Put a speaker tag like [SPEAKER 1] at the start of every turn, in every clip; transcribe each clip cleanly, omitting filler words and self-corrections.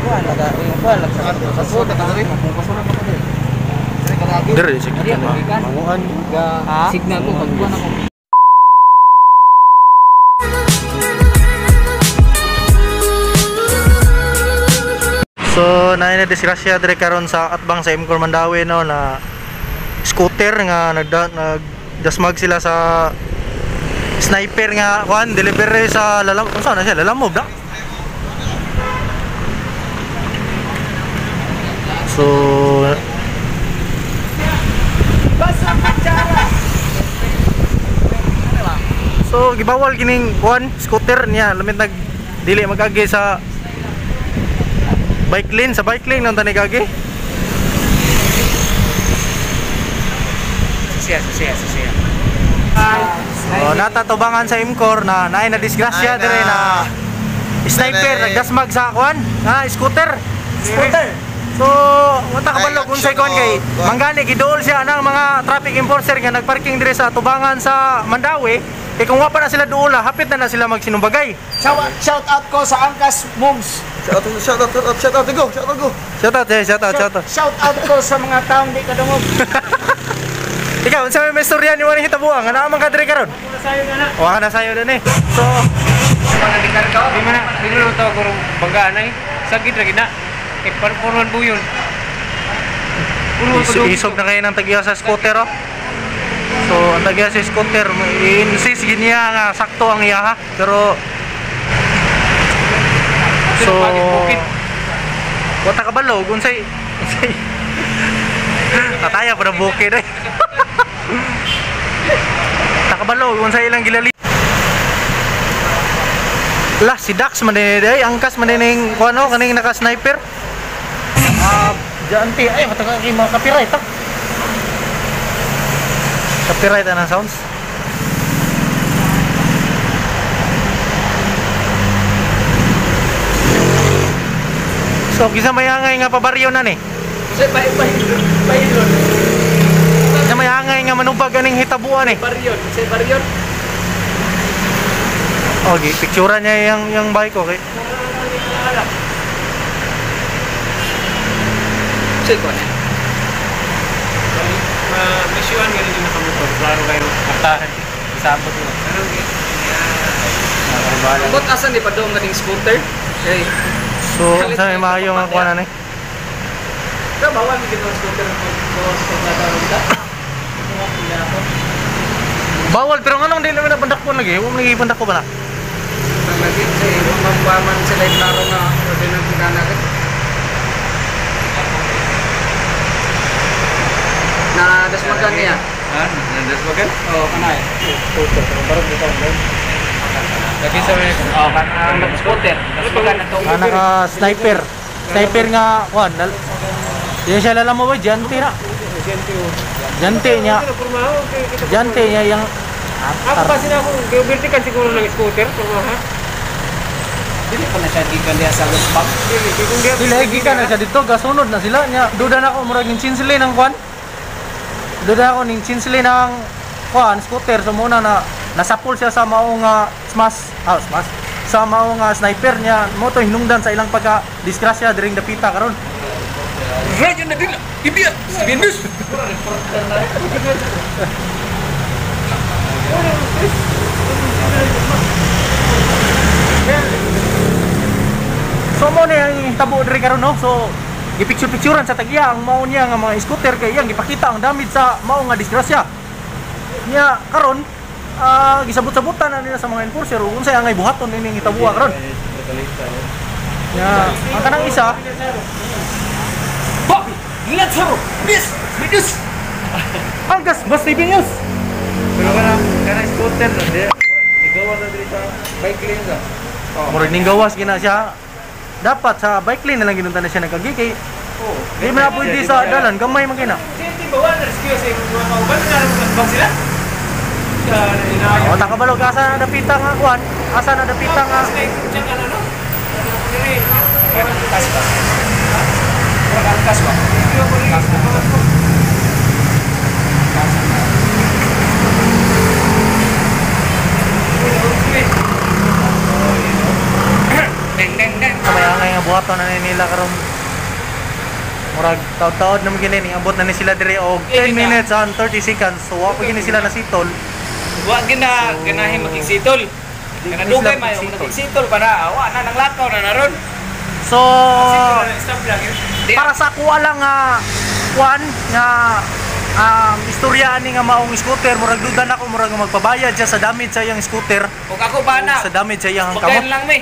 [SPEAKER 1] kuan sa food dari
[SPEAKER 2] Dere sige manguan
[SPEAKER 1] signal ko pag kuan ako.
[SPEAKER 2] So na disgrasya dire karon sa atbang sa Imcor Mandawi no na scooter nga nagdasmag sila sa sniper nga kuan delivery sa kung saan na siya Lalamove na. So gibawal kining kuan scooter niya lamit nag dili magagi sa bike lane nang tani kagi. Susiya. Oh, natatubangan sa Imcor na naay na disgrasya dire na sniper nagdasmag sa kuan, scooter. So, wata kabalo kung sa kuan kay manggani giduol siya nang mga traffic enforcer nga nagparking dire sa tubangan sa Mandawi. Kay kung wa pa na sila duola, hapit na sila magsinumbagay.
[SPEAKER 1] Shout out ko sa Angkas Moms.
[SPEAKER 2] Shout out go. Shout out
[SPEAKER 1] ko sa mga taong di kadungog.
[SPEAKER 2] Ikaw, unsa may istorya ni wani hitabuang nga naman ka dire karon?
[SPEAKER 1] Nasayo na.
[SPEAKER 2] Wa na sayo din eh. So,
[SPEAKER 1] panadikan ka, di man na to guro banggaan ay. Sagid ra gina. Kay parpuron buyon.
[SPEAKER 2] Isog na kayo ng tagiya sa scooter oh. So, ang tagiya sa scooter, insist giniya nga sakto ang iya ha. Pero so, wata kabalo unsay tataya para bukid eh. Takabalo unsay ilang gilali. Lah si Dax man din day, angkas man din kuno kaning naka-sniper. Janti ay mataga kay mga copyright ha. Copyright na sounds. So kisa mayangay nga pabaryo na ni.
[SPEAKER 1] Say bye.
[SPEAKER 2] Na mayangay nga manubag aning hitabuan eh.
[SPEAKER 1] Say baryon.
[SPEAKER 2] Okay, picturean niya yung bike ko okay.
[SPEAKER 1] Say ko na. Misyuan nga rin yung nakamotor. Klaro kayo maktahan. Isabot mo. Abot asan di pa doon nga scooter? Okay.
[SPEAKER 2] So, saan may maayo nga kuha na ni?
[SPEAKER 1] Pero bawal mo gito scooter
[SPEAKER 2] bawal, pero anong di naman napandakpon lagi? Huwag naging pandakpo ba na?
[SPEAKER 1] Lagi, mampaman sila yung klaro nga pwede nang pinanagat. Nadasmagan niya? Nadasmagan? Oo, kanay. Scooter, parang dito ang lagi sa mga scooter. Nadasmagan na itong
[SPEAKER 2] naka-sniper. Sniper nga, kuhan. Yan siya Lalamove, Janti na. Janti niya yung
[SPEAKER 1] ako kasi na ako, vertical siguro ng scooter, ha? Dili pa na siya gikan diya sa lubak.
[SPEAKER 2] Dili gikan na siya dito, gasunod na sila niya. Duda na ako murag ning chinsili ng kuan. Duda ako ning chinsili ng kuan scooter so muna na nasapol siya sa maong smash. Sa maong sniper niya mo to hinungdan sa ilang pagka disgrasya diring dapita karon.
[SPEAKER 1] Radyo na dila. Ibiya. Binus.
[SPEAKER 2] So mo na yung tabo diri karon no. So gipicture-picturean sa tagiya ang mao niya nga mga scooter kay iyang gipakita ang damage sa mao nga disgrasya. Nya karon gisabot-sabutan na nila sa mga enforcer ug unsay angay buhaton ning itabuha karon. Nya ang kanang isa
[SPEAKER 1] Ingat sir! Bilis!
[SPEAKER 2] Angkas, Boss TV News!
[SPEAKER 1] Pero kana scooter na di. Igawa na dito sa bike lane ka.
[SPEAKER 2] Murag ning gawas gina siya. Dapat sa bike lane na lang ginunta na siya nagagi kay di man pwede sa dalan gamay man kina.
[SPEAKER 1] Safety ba wala rescue sa mga kauban na lang sila.
[SPEAKER 2] O takabalo ka asa na dapita nga kuan? Asa na dapita nga?
[SPEAKER 1] Angkas ba?
[SPEAKER 2] Kamay angay nga buhaton na nila karon. Murag taud-taud na gini ni abot na ni sila dire og 10 minutes and 30 seconds. So wa pa gini sila nasitol.
[SPEAKER 1] Wa ganahin makigsitol. Kana dugay may makigsitol para wa na nang lakaw na naron.
[SPEAKER 2] So
[SPEAKER 1] Stop lang yun.
[SPEAKER 2] para sa kuha lang nga kuan nga istorya ani nga maong scooter, murag dudan ako murag magpabayad siya sa damage sa iyang scooter.
[SPEAKER 1] Ug ako ba na?
[SPEAKER 2] Sa damage sa iyang
[SPEAKER 1] Pagkain
[SPEAKER 2] kamot.
[SPEAKER 1] lang mi.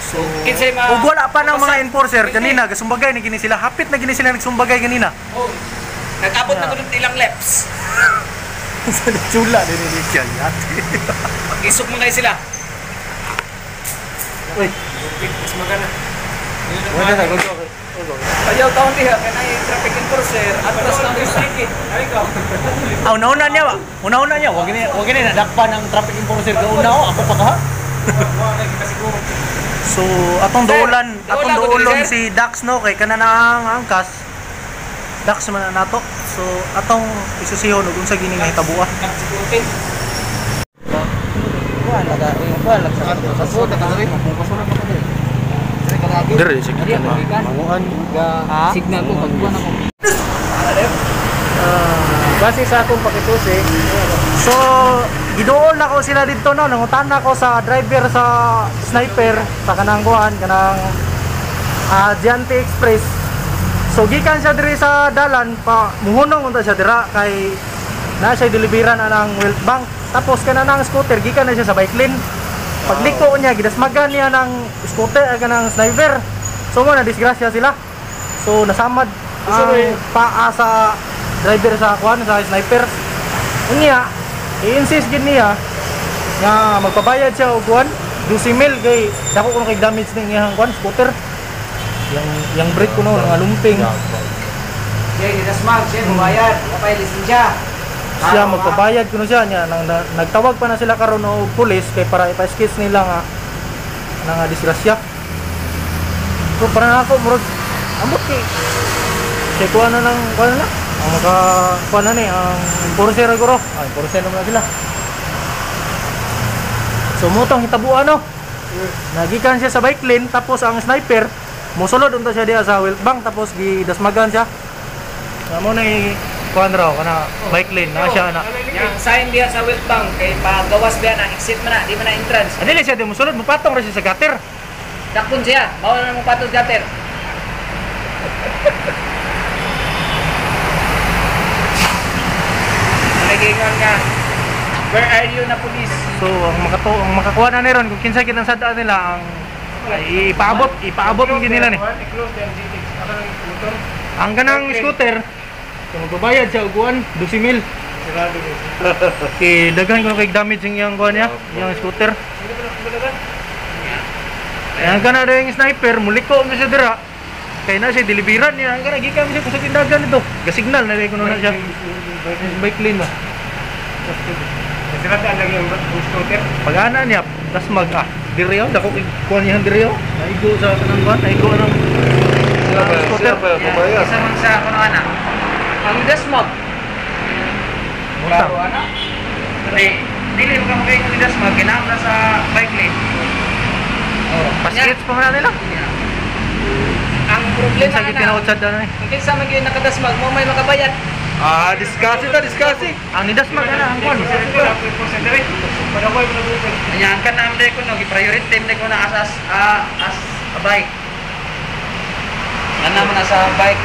[SPEAKER 2] So,
[SPEAKER 1] Kinsay
[SPEAKER 2] ug wala pa ng mga enforcer kanina, gasumbagay na gini sila. Hapit na gini sila nagsumbagay kanina.
[SPEAKER 1] Oh. Nag-abot na ko ng ilang laps.
[SPEAKER 2] Sa chula din ni siya yat.
[SPEAKER 1] Isok mo kayo sila.
[SPEAKER 2] Uy,
[SPEAKER 1] Mas magana.
[SPEAKER 2] wala na gusto.
[SPEAKER 1] Ayaw taon diha kanay traffic enforcer atras na yung ticket. Ay ko.
[SPEAKER 2] Una-una niya, una-una niya. Wag gini nadakpan ng traffic enforcer kauna ako pa ka. So, atong duulan si Dax no kay kana na ang angkas. Dax man na nato. So, atong isusihon ug unsa gini nga hitabuha. Dire sige manguhan.
[SPEAKER 1] Signal ko pagkuha na ko.
[SPEAKER 2] Base sa akong pakisusi. So, giduol na ko sila dito no, nangutan na ko sa driver sa sniper sa kanang kuan, kanang Giante Express. So, gikan siya diri sa dalan pa muhunong unta siya dira kay na siya deliveran anang Wealth Bank. Tapos kana nang scooter gikan na siya sa bike lane. Pagliko niya gidasmagan niya ng scooter kanang sniper. So, mo na disgrasya sila. So, nasamad ang paa sa driver sa kuan sa sniper. Unya, i-insist gid niya nga magpabayad siya og kuan 12,000 kay dako kuno kay damage ning iyang kuan scooter. Yang brake kuno nga lumping.
[SPEAKER 1] Jay, dinasmag siya bumayad, kapay lisensya.
[SPEAKER 2] Siya magpabayad kuno siya nya nagtawag pa na sila karon og pulis kay para ipa-sketch nila nga disgrasya. So para ako murag amot kay kuha na ng kuha na ang kuha na ni ang enforcer guro. Enforcer naman sila. So mutong hitabuan no. Nagikan siya sa bike lane tapos ang sniper mosulod unta siya diha sa Wealth Bank tapos gidasmagan siya. Amo na kuan raw kana bike lane na siya na.
[SPEAKER 1] Yang sign diha sa Wealth Bank kay pagawas diha na exit man na, di man na entrance.
[SPEAKER 2] Adili siya di mosulod mopatong ra siya sa gutter.
[SPEAKER 1] Dakpon siya, bawal na mo patod gutter. Nagingon nga, where are you na police?
[SPEAKER 2] So ang makakuha na niron kung kinsa kitang sadaan nila ang ipaabot yung nila ni. Ang ganang scooter kung magbabayad siya og 12,000. Okay, daghan ko kay damage yung kuha niya, yung scooter. Ang kana ring sniper muliko mo siya dira. Kay na siya deliveran niya, ang kana gikan siya sa tindagan nito. Ga-signal na rin kuno na siya. Bike lane ba.
[SPEAKER 1] Sirata lagi yung scooter.
[SPEAKER 2] Pagana niya, tas diri yo, dako kuha niya diri yo. Naigo sa kanang kuan, naigo nang scooter.
[SPEAKER 1] Isa man sa kuno ana. Ang dasmog. Klaro ana. Dili mo ka magay kung dasmog kinahanglan sa bike lane. Oh,
[SPEAKER 2] Paskits pa man nila.
[SPEAKER 1] Ang problema
[SPEAKER 2] Sa gitinaotsad na ni.
[SPEAKER 1] kung kinsa man gyud nakadasmag mo may makabayad.
[SPEAKER 3] Discussing.
[SPEAKER 2] Ang nidasmag na ang kuan.
[SPEAKER 1] Ayan kan naman ko no gi-priority time ko na as a bike. Ana man na sa bike.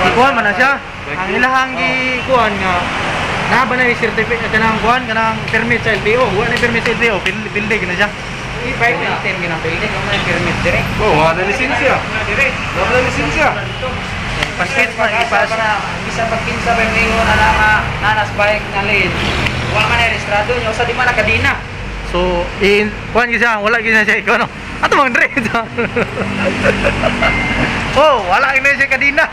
[SPEAKER 2] Ikuan man na siya. Ang ilahang gikuan nga naba na yung certificate kanang kuan kanang permit sa LTO. Wa na permit sa LTO, building na siya.
[SPEAKER 1] I-bike na item ginang building mo may permit dire.
[SPEAKER 3] Wala lisensya. Wala lisensya.
[SPEAKER 2] Paskits pa ipas.
[SPEAKER 1] Bisa pagkinsa pa yung nanas bike na lane. Wa man rehistrado nyo sa di man nakadina.
[SPEAKER 2] So, kuan gisa, wala gisa siya ikaw no. Ato mang dre. Oh, wala gina siya kadina.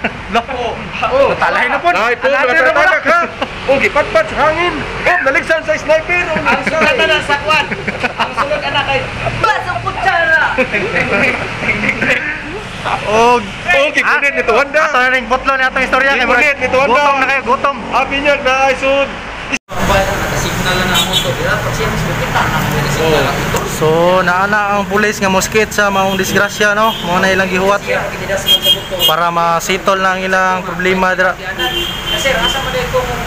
[SPEAKER 3] Oh,
[SPEAKER 2] Talahin na po.
[SPEAKER 3] Ay, po, natatalak ha. Oh, gipatpat sa hangin. Oh, naligsan sa sniper.
[SPEAKER 1] Ang sulod na sa kwan. Ang sulod na kay Basang kutsara.
[SPEAKER 2] Og
[SPEAKER 3] gipunit nito Honda.
[SPEAKER 2] Ato na ring botlo ni atong istorya kay
[SPEAKER 3] Gipunit nito Honda.
[SPEAKER 2] gutom na kayo, gutom.
[SPEAKER 3] Abi niya na isod.
[SPEAKER 1] Signal na mo to. Dira pag siya mas kita na mo signal.
[SPEAKER 2] So naana ang pulis nga moskit sa maong disgrasya no, mo na ilang gihuwat para masitol na ang ilang problema dira.
[SPEAKER 1] Kasi asa man dito kung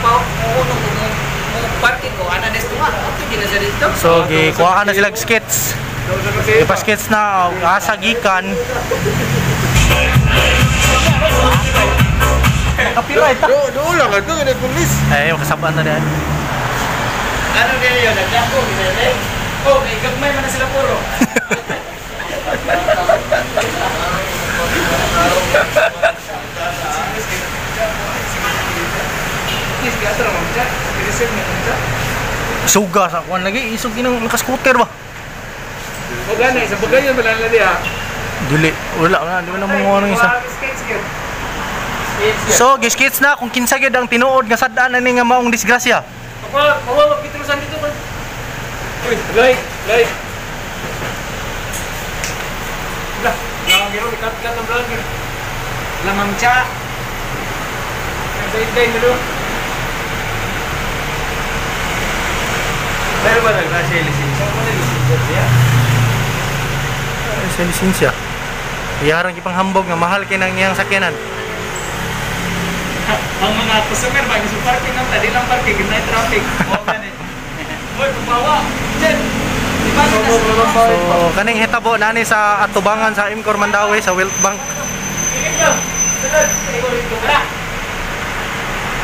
[SPEAKER 1] uno kung parking ko ana des tuma. Okay na sa dito.
[SPEAKER 2] So gikuha na sila skits. Ipa-skits na asa gikan. Copyright ta.
[SPEAKER 3] Do lang ato ni pulis.
[SPEAKER 2] Ay, kasabaan na diyan.
[SPEAKER 1] Ano din yun? Nagdako, ginelay. Oh, may gagmay man na sila puro.
[SPEAKER 2] Suga sa kuan lagi, isog ginang naka-scooter ba?
[SPEAKER 1] O ganay, sa bagay yun pala nila diha.
[SPEAKER 2] Dili, wala di wala mo ano isa. So, giskits na kung kinsa gyud ang tinuod nga sad-an ani nga maong disgrasya.
[SPEAKER 1] Mawawag pitulusan dito ba? Uy, like. Lah, lang gero ikat-ikat ang vlogger. Lamang cha. Day dulu. Pero ba nagkasya lisensya? Ano na lisensya niya?
[SPEAKER 2] Sa lisensya. Iyarang ipanghambog nga mahal kay nang iyang sakyanan.
[SPEAKER 1] Ang mga customer ba gusto parking ng tadi lang parking ginay traffic. Hoy, kumawa. Jet.
[SPEAKER 2] So, kaning hitabo nani sa atubangan sa Imcor Mandawi sa Wealth Bank.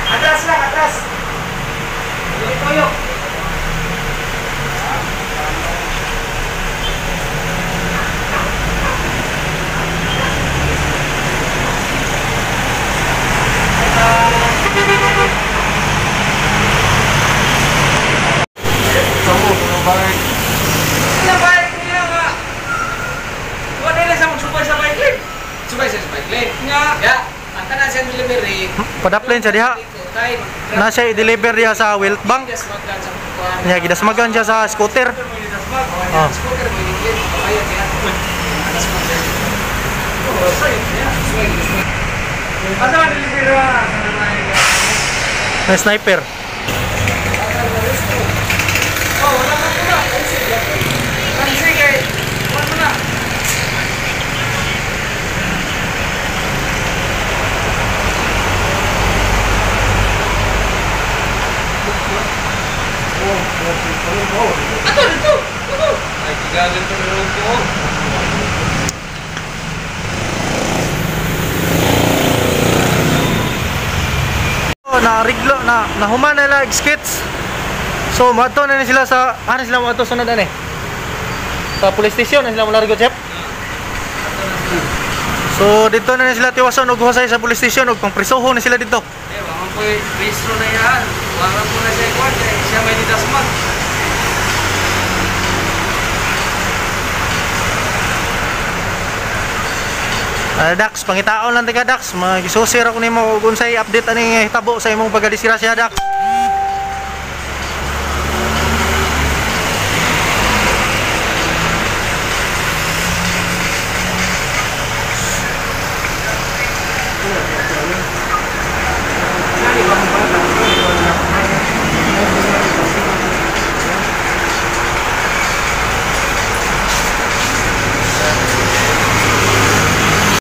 [SPEAKER 1] Atras lang, atras. Toyo.
[SPEAKER 2] Padaplin siya diha. Na siya i-deliver diha sa Wealth Bank. Nya gidasmagan siya sa scooter. Oh. May sniper.
[SPEAKER 1] Ay, gagal to ng ko.
[SPEAKER 2] Na riglo na nahuman na lag skits. So mato na ni sila sa sila mo ato sunod ani. Sa police station na sila mo largo chef. So dito na sila tiwason og husay sa police station og pangprisohon na sila dito.
[SPEAKER 1] Eh, wala po registro na yan. Wala po na siya ikwan. Siya may didasmag.
[SPEAKER 2] Dax, pangitaon lang taga Dax, magisusir ako nimo og unsay update ani hitabo sa imong pagdisgrasya Dax.